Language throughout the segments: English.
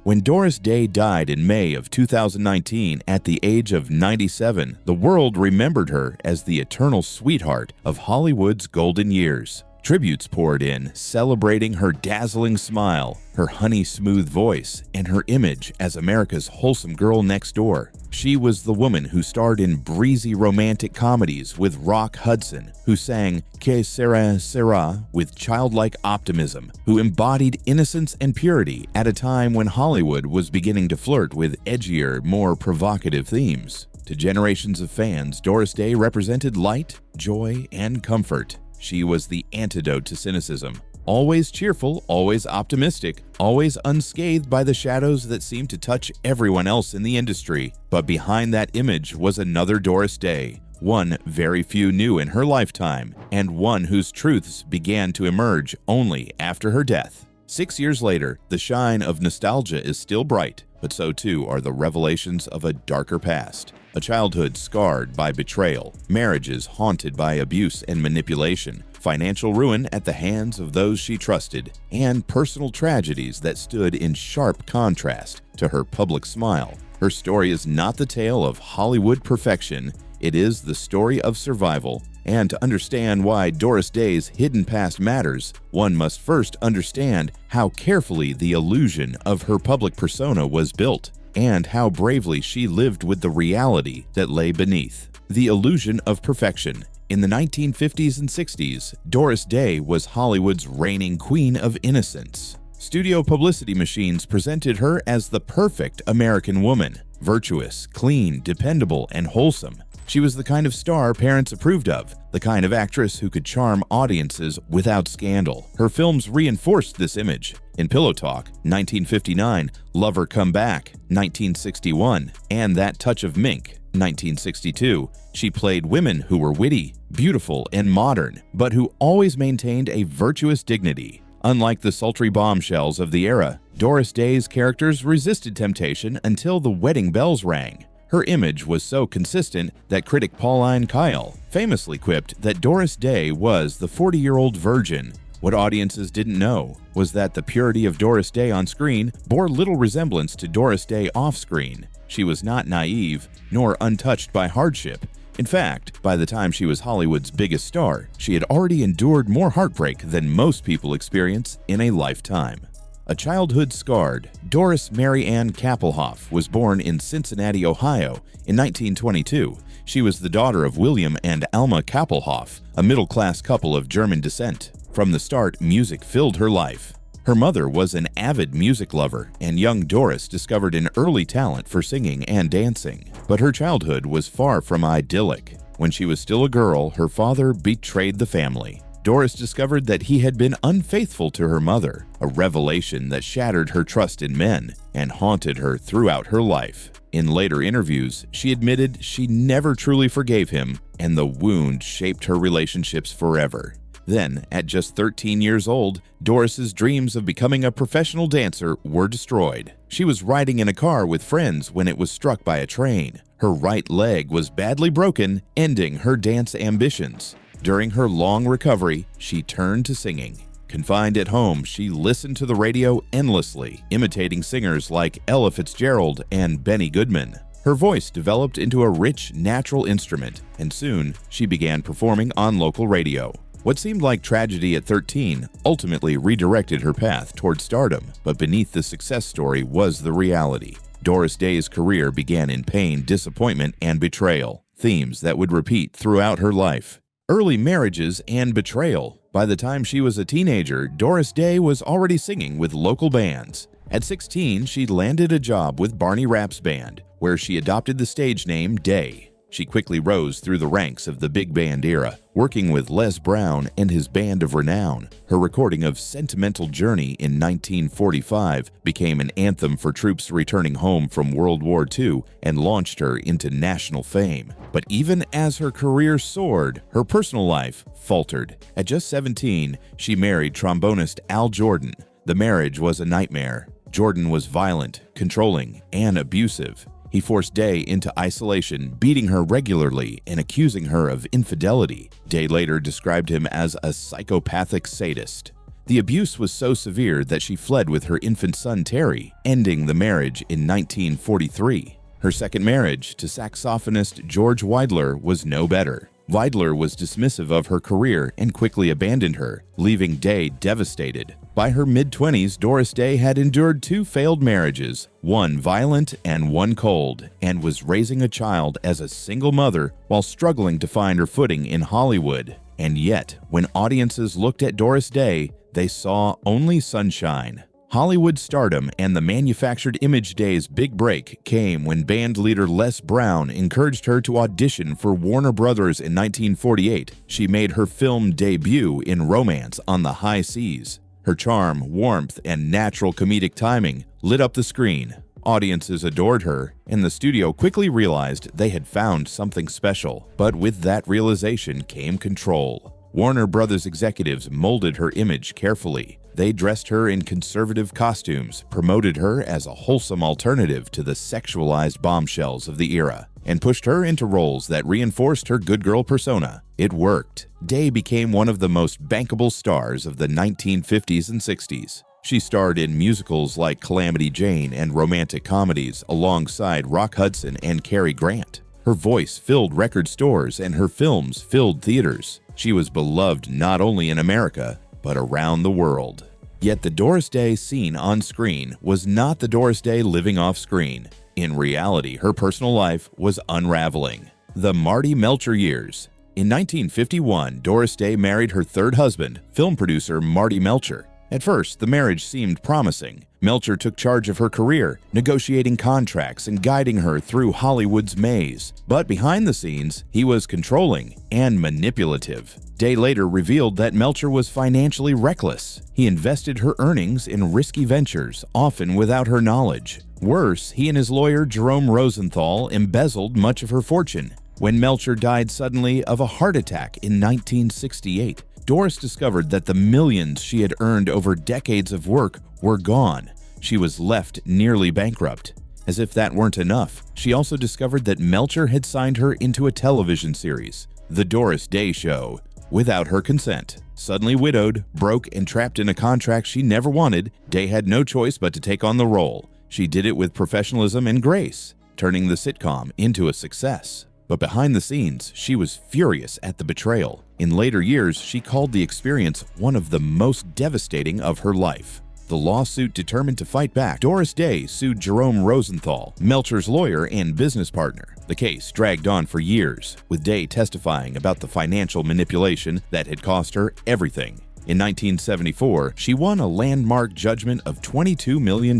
When Doris Day died in May of 2019 at the age of 97, the world remembered her as the eternal sweetheart of Hollywood's golden years. Tributes poured in, celebrating her dazzling smile, her honey-smooth voice, and her image as America's wholesome girl next door. She was the woman who starred in breezy romantic comedies with Rock Hudson, who sang Que Sera Sera with childlike optimism, who embodied innocence and purity at a time when Hollywood was beginning to flirt with edgier, more provocative themes. To generations of fans, Doris Day represented light, joy, and comfort. She was the antidote to cynicism. Always cheerful, always optimistic, always unscathed by the shadows that seemed to touch everyone else in the industry. But behind that image was another Doris Day, one very few knew in her lifetime, and one whose truths began to emerge only after her death. 6 years later, the shine of nostalgia is still bright, but so too are the revelations of a darker past. A childhood scarred by betrayal, marriages haunted by abuse and manipulation, financial ruin at the hands of those she trusted, and personal tragedies that stood in sharp contrast to her public smile. Her story is not the tale of Hollywood perfection, it is the story of survival. And to understand why Doris Day's hidden past matters, one must first understand how carefully the illusion of her public persona was built, and how bravely she lived with the reality that lay beneath. The illusion of perfection. In the 1950s and 60s, Doris Day was Hollywood's reigning queen of innocence. Studio publicity machines presented her as the perfect American woman, virtuous, clean, dependable, and wholesome. She was the kind of star parents approved of, the kind of actress who could charm audiences without scandal. Her films reinforced this image. In Pillow Talk, 1959, Lover Come Back, 1961, and That Touch of Mink, 1962, she played women who were witty, beautiful, and modern, but who always maintained a virtuous dignity. Unlike the sultry bombshells of the era, Doris Day's characters resisted temptation until the wedding bells rang. Her image was so consistent that critic Pauline Kael famously quipped that Doris Day was the 40-year-old virgin. What audiences didn't know was that the purity of Doris Day on screen bore little resemblance to Doris Day off-screen. She was not naive, nor untouched by hardship. In fact, by the time she was Hollywood's biggest star, she had already endured more heartbreak than most people experience in a lifetime. A childhood scarred, Doris Mary Ann Kappelhoff was born in Cincinnati, Ohio in 1922. She was the daughter of William and Alma Kappelhoff, a middle-class couple of German descent. From the start, music filled her life. Her mother was an avid music lover, and young Doris discovered an early talent for singing and dancing. But her childhood was far from idyllic. When she was still a girl, her father betrayed the family. Doris discovered that he had been unfaithful to her mother, a revelation that shattered her trust in men and haunted her throughout her life. In later interviews, she admitted she never truly forgave him, and the wound shaped her relationships forever. Then, at just 13 years old, Doris's dreams of becoming a professional dancer were destroyed. She was riding in a car with friends when it was struck by a train. Her right leg was badly broken, ending her dance ambitions. During her long recovery, she turned to singing. Confined at home, she listened to the radio endlessly, imitating singers like Ella Fitzgerald and Benny Goodman. Her voice developed into a rich, natural instrument, and soon she began performing on local radio. What seemed like tragedy at 13 ultimately redirected her path toward stardom, but beneath the success story was the reality. Doris Day's career began in pain, disappointment, and betrayal, themes that would repeat throughout her life. Early marriages and betrayal. By the time she was a teenager, Doris Day was already singing with local bands. At 16, she landed a job with Barney Rapp's band, where she adopted the stage name Day. She quickly rose through the ranks of the big band era, working with Les Brown and his Band of Renown. Her recording of Sentimental Journey in 1945 became an anthem for troops returning home from World War II and launched her into national fame. But even as her career soared, her personal life faltered. At just 17, she married trombonist Al Jordan. The marriage was a nightmare. Jordan was violent, controlling, and abusive. He forced Day into isolation, beating her regularly and accusing her of infidelity. Day later described him as a psychopathic sadist. The abuse was so severe that she fled with her infant son Terry, ending the marriage in 1943. Her second marriage to saxophonist George Weidler was no better. Weidler was dismissive of her career and quickly abandoned her, leaving Day devastated. By her mid-20s, Doris Day had endured 2 failed marriages, one violent and one cold, and was raising a child as a single mother while struggling to find her footing in Hollywood. And yet, when audiences looked at Doris Day, they saw only sunshine. Hollywood stardom and the manufactured image Day's big break came when band leader Les Brown encouraged her to audition for Warner Brothers in 1948. She made her film debut in Romance on the High Seas. Her charm, warmth, and natural comedic timing lit up the screen. Audiences adored her, and the studio quickly realized they had found something special. But with that realization came control. Warner Brothers executives molded her image carefully. They dressed her in conservative costumes, promoted her as a wholesome alternative to the sexualized bombshells of the era, and pushed her into roles that reinforced her good girl persona. It worked. Day became one of the most bankable stars of the 1950s and 60s. She starred in musicals like Calamity Jane and romantic comedies alongside Rock Hudson and Cary Grant. Her voice filled record stores and her films filled theaters. She was beloved not only in America, but around the world. Yet the Doris Day seen on screen was not the Doris Day living off screen. In reality, her personal life was unraveling. The Marty Melcher years. In 1951, Doris Day married her third husband, film producer Marty Melcher. At first, the marriage seemed promising. Melcher took charge of her career, negotiating contracts and guiding her through Hollywood's maze. But behind the scenes, he was controlling and manipulative. Day later revealed that Melcher was financially reckless. He invested her earnings in risky ventures, often without her knowledge. Worse, he and his lawyer Jerome Rosenthal embezzled much of her fortune. When Melcher died suddenly of a heart attack in 1968, Doris discovered that the millions she had earned over decades of work were gone. She was left nearly bankrupt. As if that weren't enough, she also discovered that Melcher had signed her into a television series, The Doris Day Show, without her consent. Suddenly widowed, broke, and trapped in a contract she never wanted, Day had no choice but to take on the role. She did it with professionalism and grace, turning the sitcom into a success. But behind the scenes, she was furious at the betrayal. In later years, she called the experience one of the most devastating of her life. The lawsuit determined to fight back. Doris Day sued Jerome Rosenthal, Melcher's lawyer and business partner. The case dragged on for years, with Day testifying about the financial manipulation that had cost her everything. In 1974, she won a landmark judgment of $22 million,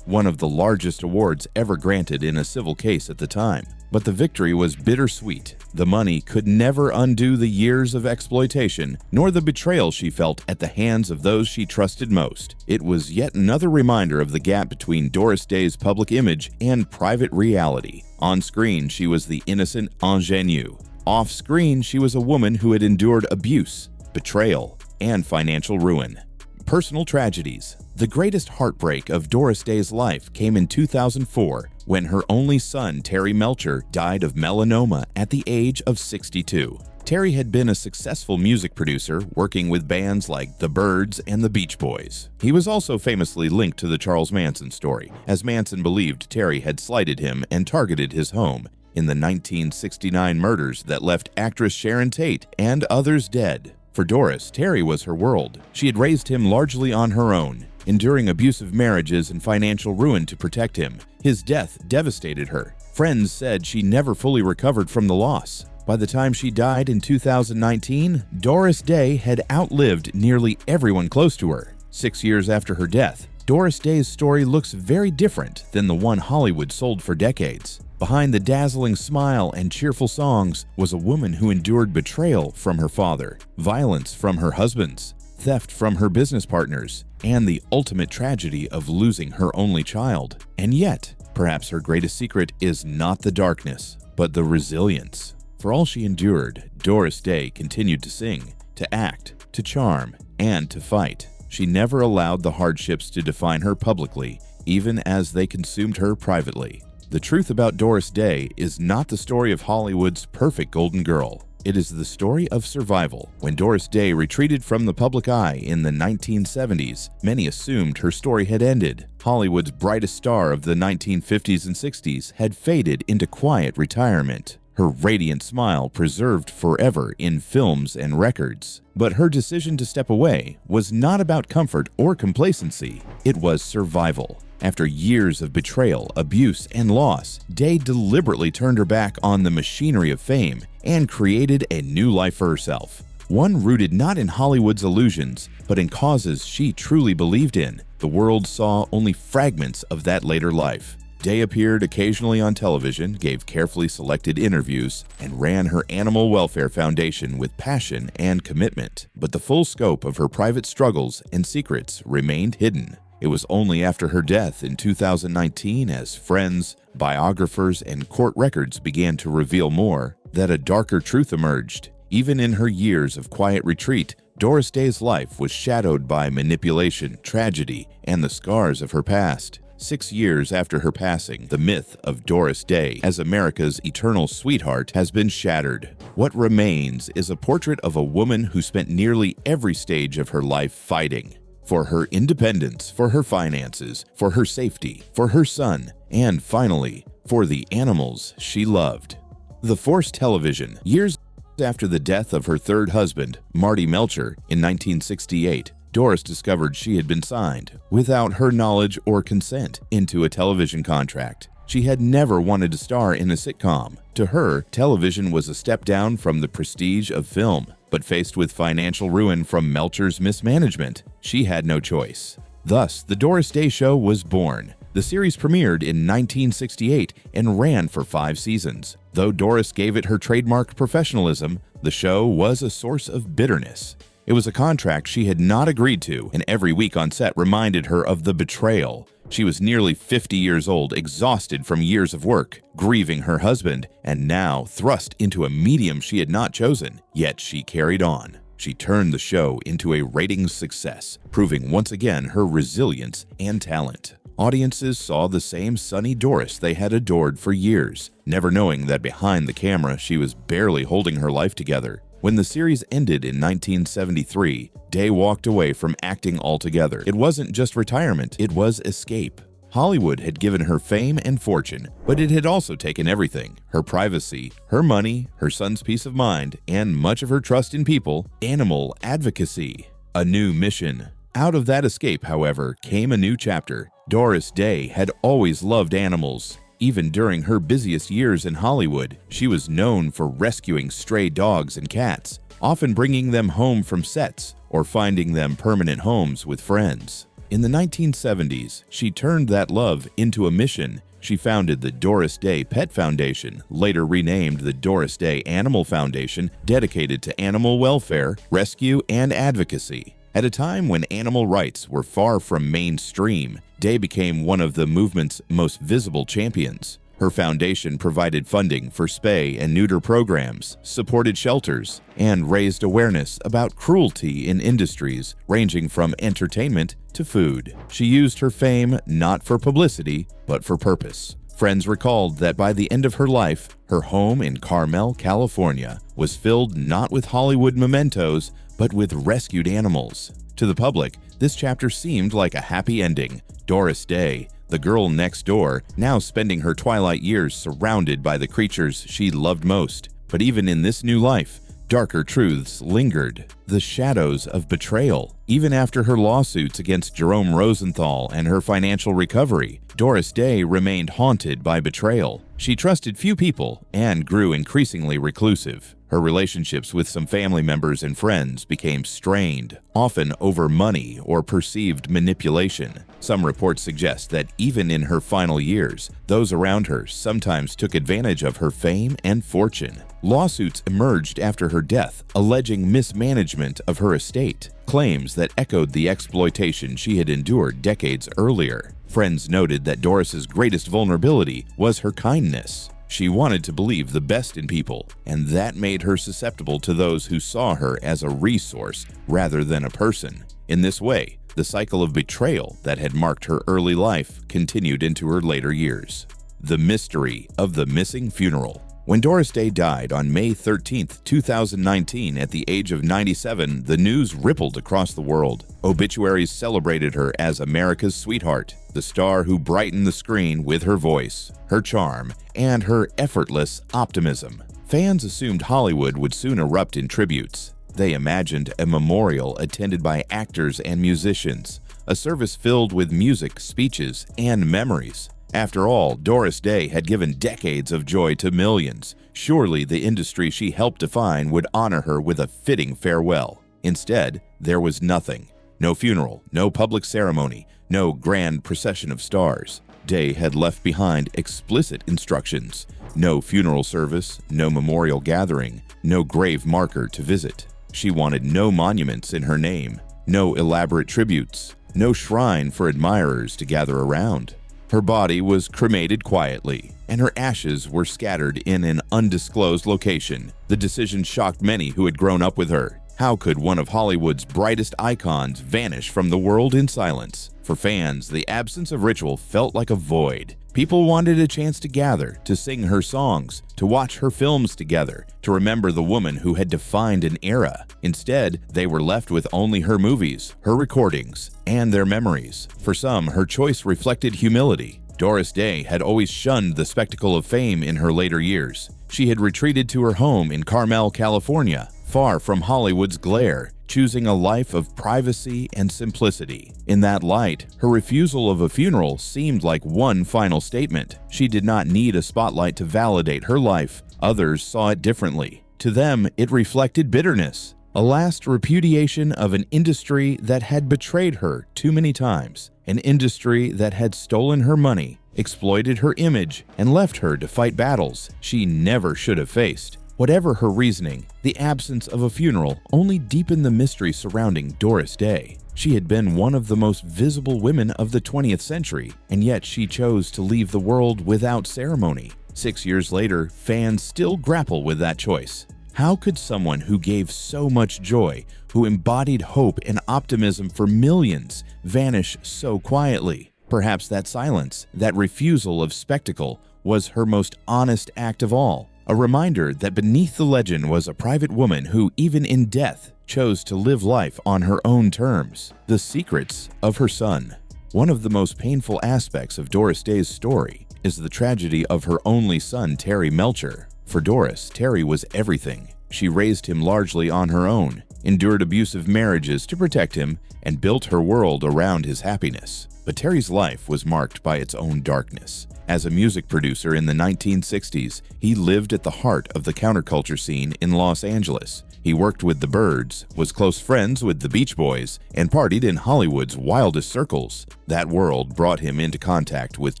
one of the largest awards ever granted in a civil case at the time. But the victory was bittersweet. The money could never undo the years of exploitation, nor the betrayal she felt at the hands of those she trusted most. It was yet another reminder of the gap between Doris Day's public image and private reality. On screen, she was the innocent ingenue. Off screen, she was a woman who had endured abuse, betrayal, and financial ruin. Personal tragedies. The greatest heartbreak of Doris Day's life came in 2004 when her only son, Terry Melcher, died of melanoma at the age of 62. Terry had been a successful music producer, working with bands like The Byrds and the Beach Boys. He was also famously linked to the Charles Manson story, as Manson believed Terry had slighted him and targeted his home in the 1969 murders that left actress Sharon Tate and others dead. For Doris, Terry was her world. She had raised him largely on her own, enduring abusive marriages and financial ruin to protect him. His death devastated her. Friends said she never fully recovered from the loss. By the time she died in 2019, Doris Day had outlived nearly everyone close to her. 6 years after her death, Doris Day's story looks very different than the one Hollywood sold for decades. Behind the dazzling smile and cheerful songs was a woman who endured betrayal from her father, violence from her husbands, theft from her business partners, and the ultimate tragedy of losing her only child. And yet, perhaps her greatest secret is not the darkness, but the resilience. For all she endured, Doris Day continued to sing, to act, to charm, and to fight. She never allowed the hardships to define her publicly, even as they consumed her privately. The truth about Doris Day is not the story of Hollywood's perfect golden girl. It is the story of survival. When Doris Day retreated from the public eye in the 1970s, many assumed her story had ended. Hollywood's brightest star of the 1950s and 60s had faded into quiet retirement, her radiant smile preserved forever in films and records. But her decision to step away was not about comfort or complacency. It was survival. After years of betrayal, abuse, and loss, Day deliberately turned her back on the machinery of fame and created a new life for herself. One rooted not in Hollywood's illusions, but in causes she truly believed in. The world saw only fragments of that later life. Day appeared occasionally on television, gave carefully selected interviews, and ran her animal welfare foundation with passion and commitment. But the full scope of her private struggles and secrets remained hidden. It was only after her death in 2019, as friends, biographers, and court records began to reveal more, that a darker truth emerged. Even in her years of quiet retreat, Doris Day's life was shadowed by manipulation, tragedy, and the scars of her past. 6 years after her passing, the myth of Doris Day as America's eternal sweetheart has been shattered. What remains is a portrait of a woman who spent nearly every stage of her life fighting. For her independence, for her finances, for her safety, for her son, and finally, for the animals she loved. The forced television. Years after the death of her third husband, Marty Melcher, in 1968, Doris discovered she had been signed, without her knowledge or consent, into a television contract. She had never wanted to star in a sitcom. To her, television was a step down from the prestige of film. But faced with financial ruin from Melcher's mismanagement, she had no choice. Thus, The Doris Day Show was born. The series premiered in 1968 and ran for 5 seasons. Though Doris gave it her trademark professionalism, the show was a source of bitterness. It was a contract she had not agreed to, and every week on set reminded her of the betrayal. She was nearly 50 years old, exhausted from years of work, grieving her husband, and now thrust into a medium she had not chosen. Yet she carried on. She turned the show into a ratings success, proving once again her resilience and talent. Audiences saw the same sunny Doris they had adored for years, never knowing that behind the camera she was barely holding her life together. When the series ended in 1973, Day walked away from acting altogether. It wasn't just retirement, it was escape. Hollywood had given her fame and fortune, but it had also taken everything: her privacy, her money, her son's peace of mind, and much of her trust in people, animal advocacy. A new mission. Out of that escape, however, came a new chapter. Doris Day had always loved animals. Even during her busiest years in Hollywood, she was known for rescuing stray dogs and cats, often bringing them home from sets or finding them permanent homes with friends. In the 1970s, she turned that love into a mission. She founded the Doris Day Pet Foundation, later renamed the Doris Day Animal Foundation, dedicated to animal welfare, rescue, and advocacy. At a time when animal rights were far from mainstream, Day became one of the movement's most visible champions. Her foundation provided funding for spay and neuter programs, supported shelters, and raised awareness about cruelty in industries ranging from entertainment to food. She used her fame not for publicity, but for purpose. Friends recalled that by the end of her life, her home in Carmel, California, was filled not with Hollywood mementos, but with rescued animals. To the public, this chapter seemed like a happy ending. Doris Day, the girl next door, now spending her twilight years surrounded by the creatures she loved most. But even in this new life, darker truths lingered. The shadows of betrayal. Even after her lawsuits against Jerome Rosenthal and her financial recovery, Doris Day remained haunted by betrayal. She trusted few people and grew increasingly reclusive. Her relationships with some family members and friends became strained, often over money or perceived manipulation. Some reports suggest that even in her final years, those around her sometimes took advantage of her fame and fortune. Lawsuits emerged after her death, alleging mismanagement of her estate, claims that echoed the exploitation she had endured decades earlier. Friends noted that Doris's greatest vulnerability was her kindness. She wanted to believe the best in people, and that made her susceptible to those who saw her as a resource rather than a person. In this way, the cycle of betrayal that had marked her early life continued into her later years. The mystery of the missing funeral. When Doris Day died on May 13, 2019 at the age of 97, the news rippled across the world. Obituaries celebrated her as America's sweetheart, the star who brightened the screen with her voice, her charm, and her effortless optimism. Fans assumed Hollywood would soon erupt in tributes. They imagined a memorial attended by actors and musicians, a service filled with music, speeches, and memories. After all, Doris Day had given decades of joy to millions. Surely the industry she helped define would honor her with a fitting farewell. Instead, there was nothing. No funeral, no public ceremony, no grand procession of stars. Day had left behind explicit instructions. No funeral service, no memorial gathering, no grave marker to visit. She wanted no monuments in her name, no elaborate tributes, no shrine for admirers to gather around. Her body was cremated quietly, and her ashes were scattered in an undisclosed location. The decision shocked many who had grown up with her. How could one of Hollywood's brightest icons vanish from the world in silence? For fans, the absence of ritual felt like a void. People wanted a chance to gather, to sing her songs, to watch her films together, to remember the woman who had defined an era. Instead, they were left with only her movies, her recordings, and their memories. For some, her choice reflected humility. Doris Day had always shunned the spectacle of fame in her later years. She had retreated to her home in Carmel, California, far from Hollywood's glare, choosing a life of privacy and simplicity. In that light, her refusal of a funeral seemed like one final statement. She did not need a spotlight to validate her life. Others saw it differently. To them, it reflected bitterness, a last repudiation of an industry that had betrayed her too many times, an industry that had stolen her money, exploited her image, and left her to fight battles she never should have faced. Whatever her reasoning, the absence of a funeral only deepened the mystery surrounding Doris Day. She had been one of the most visible women of the 20th century, and yet she chose to leave the world without ceremony. 6 years later, fans still grapple with that choice. How could someone who gave so much joy, who embodied hope and optimism for millions, vanish so quietly? Perhaps that silence, that refusal of spectacle, was her most honest act of all. A reminder that beneath the legend was a private woman who, even in death, chose to live life on her own terms. The secrets of her son. One of the most painful aspects of Doris Day's story is the tragedy of her only son, Terry Melcher. For Doris, Terry was everything. She raised him largely on her own, endured abusive marriages to protect him, and built her world around his happiness. But Terry's life was marked by its own darkness. As a music producer in the 1960s, he lived at the heart of the counterculture scene in Los Angeles. He worked with the Byrds, was close friends with the Beach Boys, and partied in Hollywood's wildest circles. That world brought him into contact with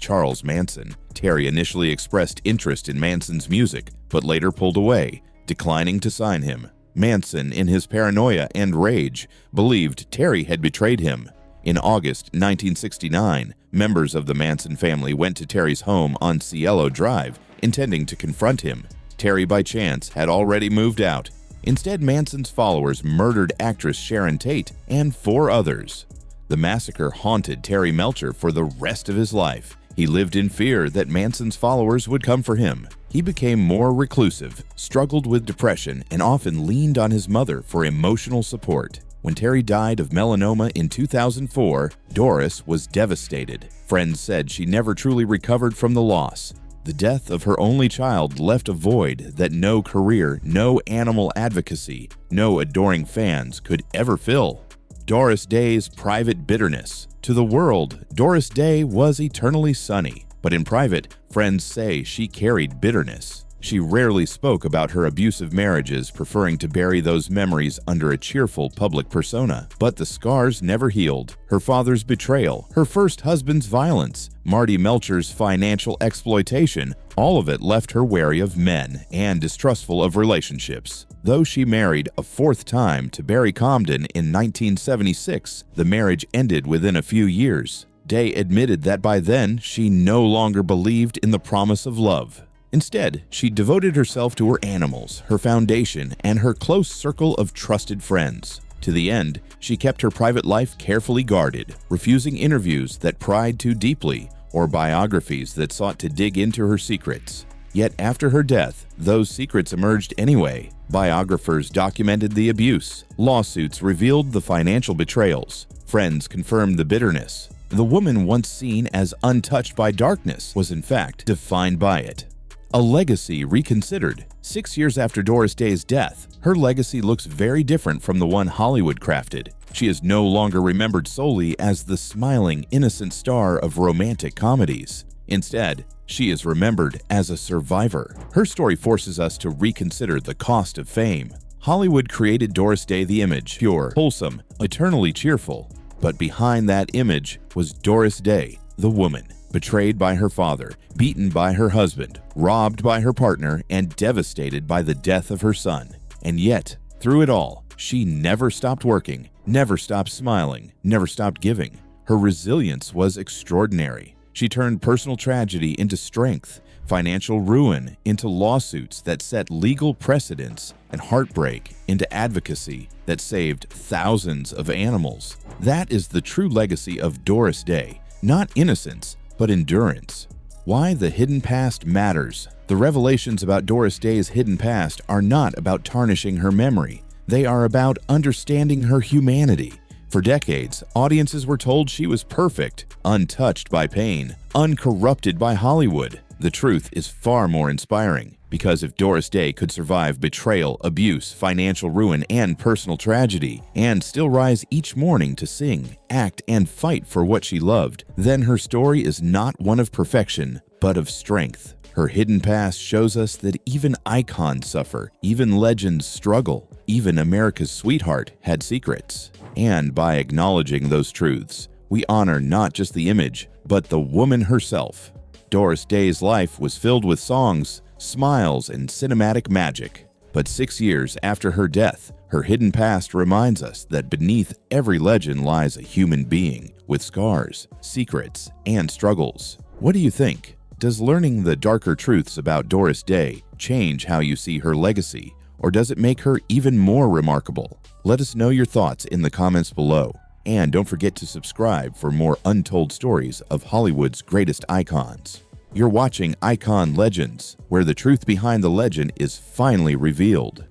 Charles Manson. Terry initially expressed interest in Manson's music, but later pulled away, declining to sign him. Manson, in his paranoia and rage, believed Terry had betrayed him. In August 1969, members of the Manson family went to Terry's home on Cielo Drive, intending to confront him. Terry, by chance, had already moved out. Instead, Manson's followers murdered actress Sharon Tate and 4 others. The massacre haunted Terry Melcher for the rest of his life. He lived in fear that Manson's followers would come for him. He became more reclusive, struggled with depression, and often leaned on his mother for emotional support. When Terry died of melanoma in 2004, Doris was devastated. Friends said she never truly recovered from the loss. The death of her only child left a void that no career, no animal advocacy, no adoring fans could ever fill. Doris Day's private bitterness. To the world, Doris Day was eternally sunny, but in private, friends say she carried bitterness. She rarely spoke about her abusive marriages, preferring to bury those memories under a cheerful public persona. But the scars never healed. Her father's betrayal, her first husband's violence, Marty Melcher's financial exploitation, all of it left her wary of men and distrustful of relationships. Though she married a 4th time to Barry Comden in 1976, the marriage ended within a few years. Day admitted that by then she no longer believed in the promise of love. Instead, she devoted herself to her animals, her foundation, and her close circle of trusted friends. To the end, she kept her private life carefully guarded, refusing interviews that pried too deeply or biographies that sought to dig into her secrets. Yet after her death, those secrets emerged anyway. Biographers documented the abuse. Lawsuits revealed the financial betrayals. Friends confirmed the bitterness. The woman once seen as untouched by darkness was in fact defined by it. A legacy reconsidered. 6 years after Doris Day's death, her legacy looks very different from the one Hollywood crafted. She is no longer remembered solely as the smiling, innocent star of romantic comedies. Instead, she is remembered as a survivor. Her story forces us to reconsider the cost of fame. Hollywood created Doris Day the image, pure, wholesome, eternally cheerful. But behind that image was Doris Day, the woman, betrayed by her father, beaten by her husband, robbed by her partner, and devastated by the death of her son. And yet, through it all, she never stopped working, never stopped smiling, never stopped giving. Her resilience was extraordinary. She turned personal tragedy into strength, financial ruin into lawsuits that set legal precedents, and heartbreak into advocacy that saved thousands of animals. That is the true legacy of Doris Day, not innocence, but endurance. Why the hidden past matters. The revelations about Doris Day's hidden past are not about tarnishing her memory. They are about understanding her humanity. For decades, audiences were told she was perfect, untouched by pain, uncorrupted by Hollywood. The truth is far more inspiring, because if Doris Day could survive betrayal, abuse, financial ruin, and personal tragedy, and still rise each morning to sing, act, and fight for what she loved, then her story is not one of perfection, but of strength. Her hidden past shows us that even icons suffer, even legends struggle, even America's sweetheart had secrets. And by acknowledging those truths, we honor not just the image, but the woman herself. Doris Day's life was filled with songs, smiles, and cinematic magic. But 6 years after her death, her hidden past reminds us that beneath every legend lies a human being with scars, secrets, and struggles. What do you think? Does learning the darker truths about Doris Day change how you see her legacy, or does it make her even more remarkable? Let us know your thoughts in the comments below. And don't forget to subscribe for more untold stories of Hollywood's greatest icons. You're watching Icon Legends, where the truth behind the legend is finally revealed.